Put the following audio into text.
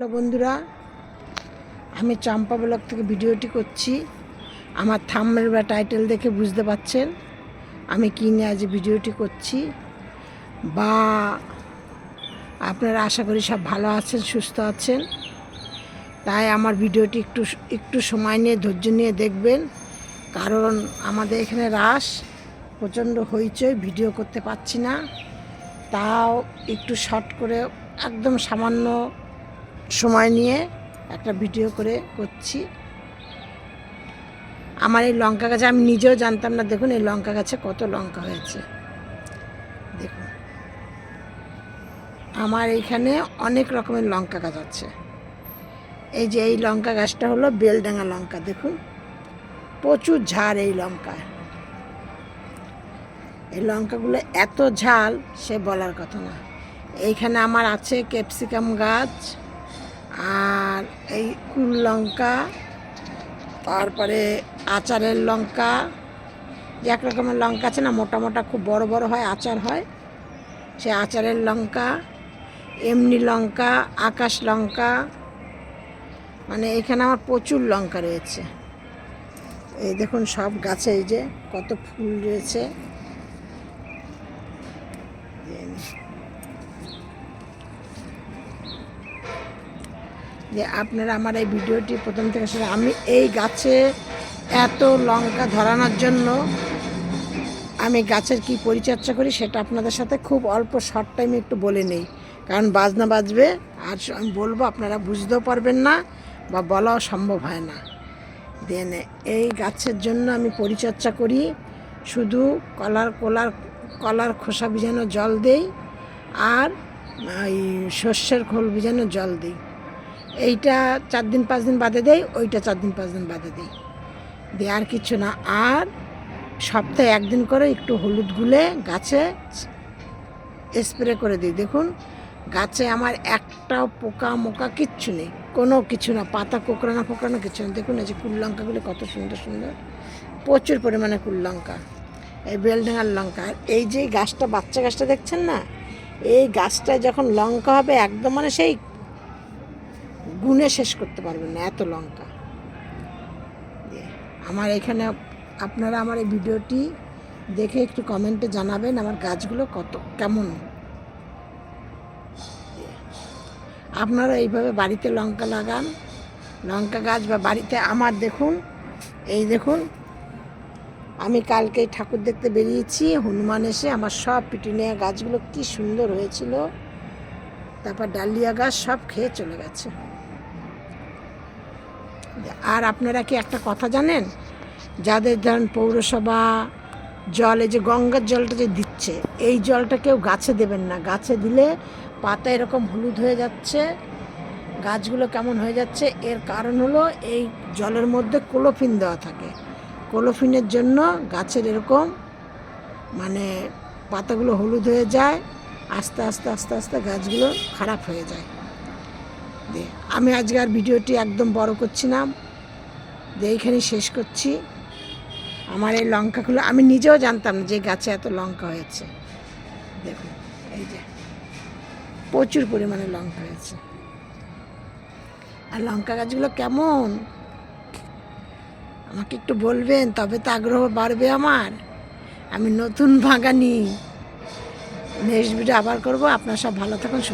Hello বন্ধুরা, আমি চম্পা blog থেকে ভিডিওটি করছি। আমার থাম্বনেল বা টাইটেল দেখে বুঝতে পারছেন আমি কী নিয়ে আজ ভিডিওটি করছি। বা আপনারা আশা করি সব ভালো আছেন, সুস্থ আছেন। তাই আমার ভিডিওটি একটু সময় নিয়ে ধৈর্য নিয়ে দেখবেন, কারণ আমাদের এখানে রাস প্রচণ্ড হইচই, ভিডিও করতে পারছি না। তাও একটু শর্ট করে একদম সামান্য সময় নিয়ে একটা ভিডিও করে করছি। আমার এই লঙ্কা গাছে আমি নিজেও জানতাম না। দেখুন এই লঙ্কা গাছে কত লঙ্কা হয়েছে। দেখুন আমার এইখানে অনেক রকমের লঙ্কা গাছ আছে। এই যে এই লঙ্কা গাছটা হলো বেলডাঙা লঙ্কা। দেখুন প্রচুর ঝাল এই লঙ্কা। এই লঙ্কাগুলো এত ঝাল সে বলার কথা না। এইখানে আমার আছে ক্যাপসিকাম গাছ, আর এই কুল লঙ্কা, তারপরে আচারের লঙ্কা, যে এক রকমের লঙ্কা আছে না, মোটা মোটা খুব বড় বড় হয়, আচার হয়, সে আচারের লঙ্কা, এমনি লঙ্কা, আকাশ লঙ্কা, মানে এখানে আমার প্রচুর লঙ্কা রয়েছে। এই দেখুন সব গাছে এই যে কত ফুল রয়েছে। যে আপনারা আমার এই ভিডিওটি প্রথম থেকে শুনে, আমি এই গাছে এত লঙ্কা ধরানোর জন্য আমি গাছের কি পরিচর্যা করি সেটা আপনাদের সাথে খুব অল্প শর্ট টাইমে একটু বলে নেই, কারণ বাজনা বাজবে আর আমি বলবো আপনারা বুঝতেও পারবেন না বা বলাও সম্ভব হয় না। দেন এই গাছের জন্য আমি পরিচর্যা করি, শুধু কলার খোসা ভিজানো জল দেই, আর এই সর্ষের খোল ভিজানো জল দিই। এইটা 4 দিন 5 দিন বাদে দেই, ওইটা 4 দিন 5 দিন বাদে দিই, দিয়ে আর কিছু না। আর সপ্তাহে 1 দিন করে একটু হলুদ গুলে গাছে স্প্রে করে দিই। দেখুন গাছে আমার একটাও পোকা মোকা কিচ্ছু নেই, কোনো কিছু না, পাতা কোঁকড়ানো কিছু না। দেখুন এই যে কুল লঙ্কাগুলি কত সুন্দর সুন্দর, প্রচুর পরিমাণে কুল লঙ্কা, এই বেলডাঙার লঙ্কা। আর এই যে গাছটা, বাচ্চা গাছটা দেখছেন না, এই গাছটায় যখন লঙ্কা হবে একদম মানে সেই গুনে শেষ করতে পারবেন না, এত লঙ্কা। আমার এখানে আপনারা আমার এই ভিডিওটি দেখে একটু কমেন্টে জানাবেন আমার গাছগুলো কেমন। আপনারা এইভাবে বাড়িতে লঙ্কা লাগান, লঙ্কা গাছ বা বাড়িতে। আমার দেখুন এই দেখুন, আমি কালকে ঠাকুর দেখতে বেরিয়েছি, হনুমান এসে আমার সব পিটুনিয়া গাছগুলো কি সুন্দর হয়েছিল, তারপর ডালিয়া গাছ সব খেয়ে চলে গেছে। আর আপনারা কি একটা কথা জানেন, যাদের ধরেন পৌরসভা জল, এই যে গঙ্গার জলটা যে দিচ্ছে, এই জলটা কেউ গাছে দেবেন না। গাছে দিলে পাতা এরকম হলুদ হয়ে যাচ্ছে, গাছগুলো কেমন হয়ে যাচ্ছে, এর কারণ হলো এই জলের মধ্যে ক্লোরোফিন দেওয়া থাকে। ক্লোরোফিনের জন্য গাছের এরকম মানে পাতাগুলো হলুদ হয়ে যায়, আস্তে আস্তে আস্তে আস্তে গাছগুলো খারাপ হয়ে যায়। দিয়ে আমি আজকে আর ভিডিওটি একদম বড় করছি না, দিয়ে এইখানেই শেষ করছি। আমার এই লঙ্কাগুলো আমি নিজেও জানতাম না যে গাছে এত লঙ্কা হয়েছে। দেখুন এই যে প্রচুর পরিমাণে লঙ্কা হয়েছে। আর লঙ্কা গাছগুলো কেমন আমাকে একটু বলবেন, তবে তো আগ্রহ বাড়বে আমার। আমি নতুন বাগানি, নেক্সট ভিডিও আবার করবো। আপনারা সব ভালো থাকুন, সুস্থ